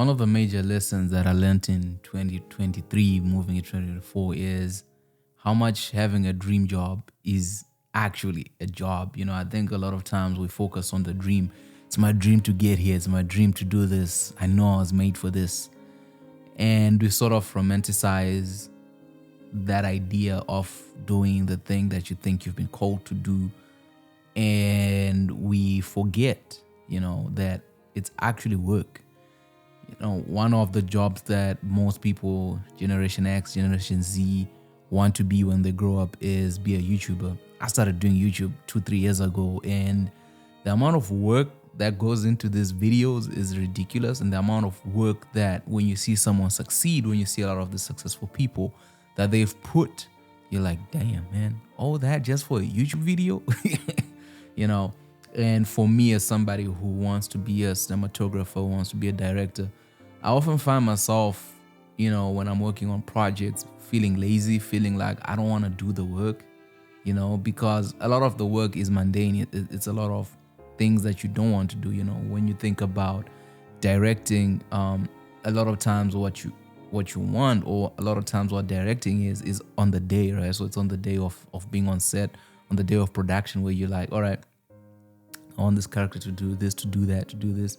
One of the major lessons that I learned in 2023, moving into 2024, is how much having a dream job is actually a job. I think a lot of times we focus on the dream. It's my dream to get here. It's my dream to do this. I know I was made for this. And we sort of romanticize that idea of doing the thing that you think you've been called to do. And we forget, that it's actually work. One of the jobs that most people, Generation X, Generation Z, want to be when they grow up is be a YouTuber. I started doing YouTube 2-3 years ago, and the amount of work that goes into these videos is ridiculous. And the amount of work that when you see someone succeed, when you see a lot of the successful people that they've put, you're like, damn, man, all that just for a YouTube video? And for me, as somebody who wants to be a cinematographer, wants to be a director, I often find myself, when I'm working on projects, feeling lazy, feeling like I don't want to do the work, because a lot of the work is mundane. It's a lot of things that you don't want to do. When you think about directing, a lot of times what you want, or a lot of times what directing is on the day, right? So it's on the day of being on set, on the day of production, where you're like, all right, I want this character to do this, to do that, to do this.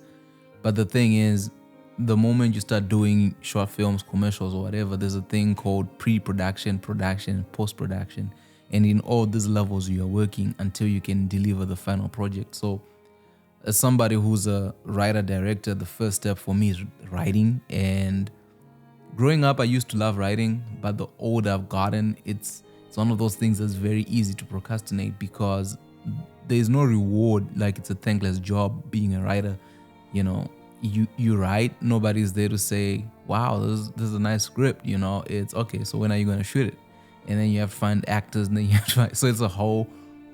But the thing is, the moment you start doing short films, commercials, or whatever, there's a thing called pre-production, production, post-production. And in all these levels, you are working until you can deliver the final project. So as somebody who's a writer, director, the first step for me is writing. And growing up, I used to love writing, but the older I've gotten, it's one of those things that's very easy to procrastinate, because there's no reward. Like, it's a thankless job being a writer. You write, nobody's there to say, wow, this is a nice script. It's okay, so when are you going to shoot it? And then you have to find actors, and then you have to find, so it's a whole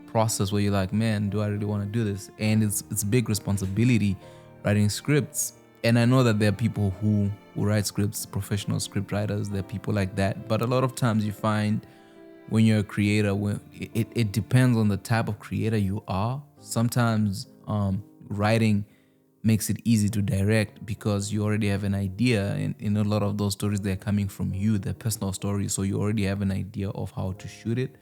process where you're like, man, do I really want to do this? And it's big responsibility writing scripts. And I know that there are people who write scripts, professional script writers, there are people like that. But a lot of times you find, when you're a creator, it depends on the type of creator you are. Sometimes writing makes it easy to direct, because you already have an idea. And in a lot of those stories, they're coming from you, they're personal stories. So you already have an idea of how to shoot it.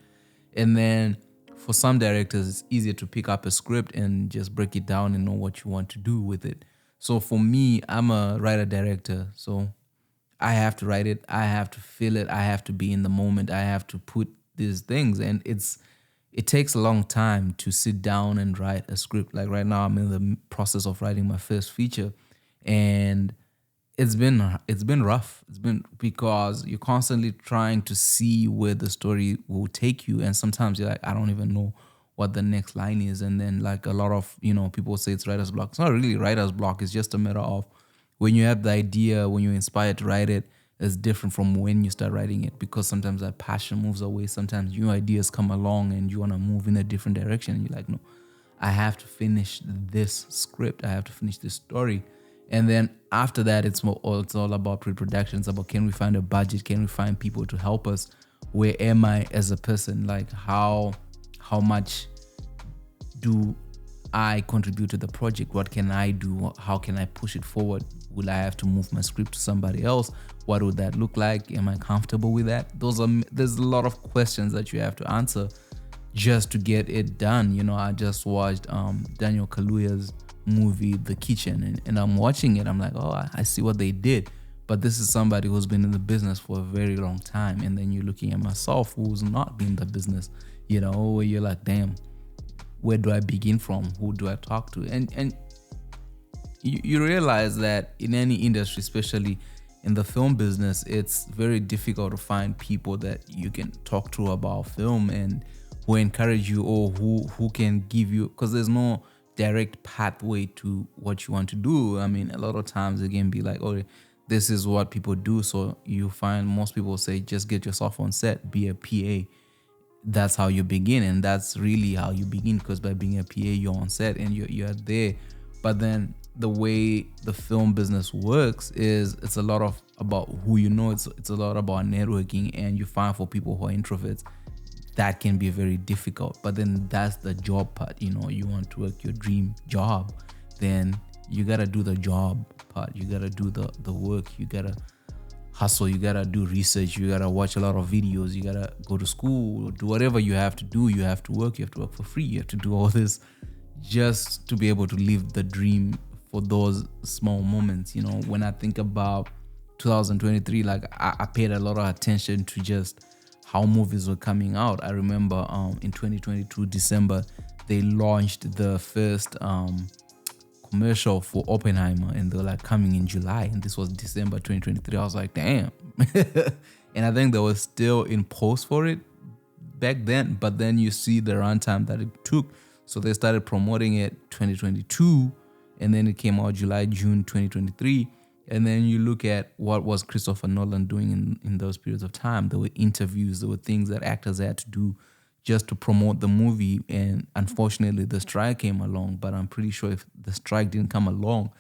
And then for some directors, it's easier to pick up a script and just break it down and know what you want to do with it. So for me, I'm a writer-director. So I have to write it, I have to feel it, I have to be in the moment, I have to put these things. And it takes a long time to sit down and write a script. Like right now, I'm in the process of writing my first feature, and it's been rough. It's been, because you're constantly trying to see where the story will take you, and sometimes you're like, I don't even know what the next line is. And then, like, a lot of people say it's writer's block. It's not really writer's block. It's just a matter of, when you have the idea, when you're inspired to write it, is different from when you start writing it, because sometimes that passion moves away. Sometimes new ideas come along and you want to move in a different direction. And you're like, no, I have to finish this script. I have to finish this story. And then after that, it's all about pre-production. It's about, can we find a budget? Can we find people to help us? Where am I as a person? Like, how much do I contribute to the project? What can I do? How can I push it forward? Will I have to move my script to somebody else? What would that look like? Am I comfortable with that? There's a lot of questions that you have to answer just to get it done. I just watched Daniel Kaluuya's movie The Kitchen, and I'm watching it. I'm like, oh, I see what they did. But this is somebody who's been in the business for a very long time. And then you're looking at myself, who's not been in the business, where you're like, damn, where do I begin from? Who do I talk to? And you realize that in any industry, especially in the film business, it's very difficult to find people that you can talk to about film, and who encourage you, or who can give you, because there's no direct pathway to what you want to do. I mean, a lot of times it can be like, oh, this is what people do. So you find most people say, just get yourself on set, be a PA. That's how you begin. And that's really how you begin, because by being a PA, you're on set and you're there. But then the way the film business works is, it's a lot about who you know. It's a lot about networking, and you find, for people who are introverts, that can be very difficult. But then that's the job part. You want to work your dream job, then You gotta do the job part. You gotta do the work. You gotta hustle. You gotta do research. You gotta watch a lot of videos. You gotta go to school, do whatever you have to do. You have to work. You have to work for free. You have to do all this just to be able to live the dream for those small moments. When I think about 2023, like I paid a lot of attention to just how movies were coming out. I remember in 2022 December, they launched the first commercial for Oppenheimer, and they were like coming in July, and this was December 2023. I was like, damn. And I think they were still in post for it back then, but then you see the runtime that it took. So they started promoting it 2022, and then it came out July, June 2023. And then you look at what was Christopher Nolan doing in those periods of time. There were interviews, there were things that actors had to do just to promote the movie. And unfortunately, the strike came along. But I'm pretty sure if the strike didn't come along,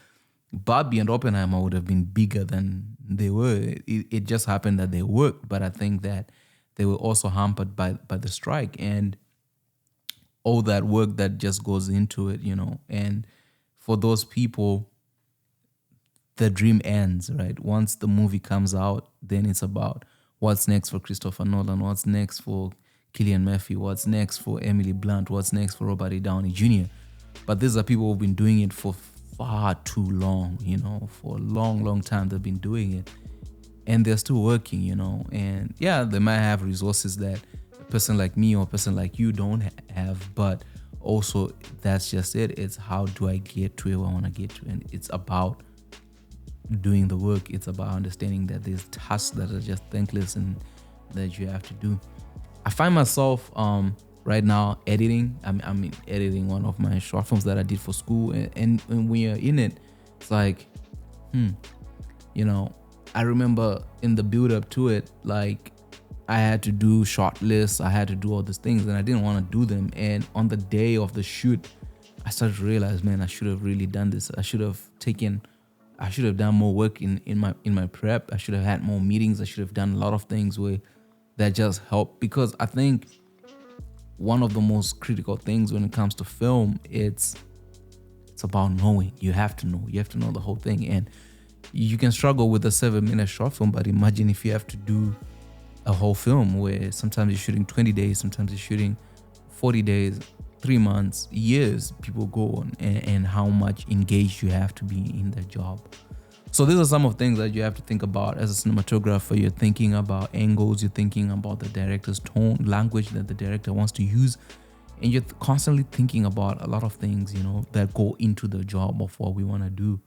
Barbie and Oppenheimer would have been bigger than they were. It just happened that they worked. But I think that they were also hampered by the strike and all that work that just goes into it, And for those people, the dream ends, right? Once the movie comes out, then it's about what's next for Christopher Nolan, what's next for Cillian Murphy, what's next for Emily Blunt, what's next for Robert Downey Jr. But these are people who've been doing it for far too long, for a long, long time they've been doing it. And they're still working, And yeah, they might have resources that a person like me or a person like you don't have, but also that's just it. It's how do I get to where I want to get to? And it's about doing the work. It's about understanding that there's tasks that are just thankless and that you have to do. I find myself right now editing. I'm editing one of my short films that I did for school, and when you're in it, it's like, I remember in the build up to it, like I had to do short lists, I had to do all these things, and I didn't want to do them. And on the day of the shoot, I started to realize, man, I should have really done this. I should have done more work in my prep. I should have had more meetings. I should have done a lot of things that just help. Because I think one of the most critical things when it comes to film, it's about knowing. You have to know. You have to know the whole thing. And you can struggle with a 7-minute short film, but imagine if you have to do a whole film where sometimes you're shooting 20 days, sometimes you're shooting 40 days, 3 months, years. People go on, and how much engaged you have to be in the job. So these are some of the things that you have to think about as a cinematographer. You're thinking about angles, you're thinking about the director's tone, language that the director wants to use, and you're constantly thinking about a lot of things, that go into the job of what we want to do,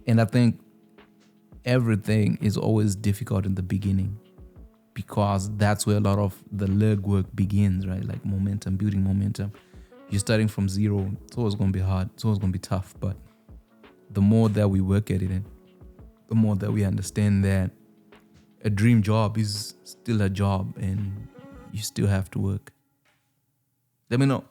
and I think everything is always difficult in the beginning, because that's where a lot of the legwork begins, right? Like momentum, building momentum. You're starting from zero. It's always going to be hard. It's always going to be tough. But the more that we work at it, the more that we understand that a dream job is still a job and you still have to work. Let me know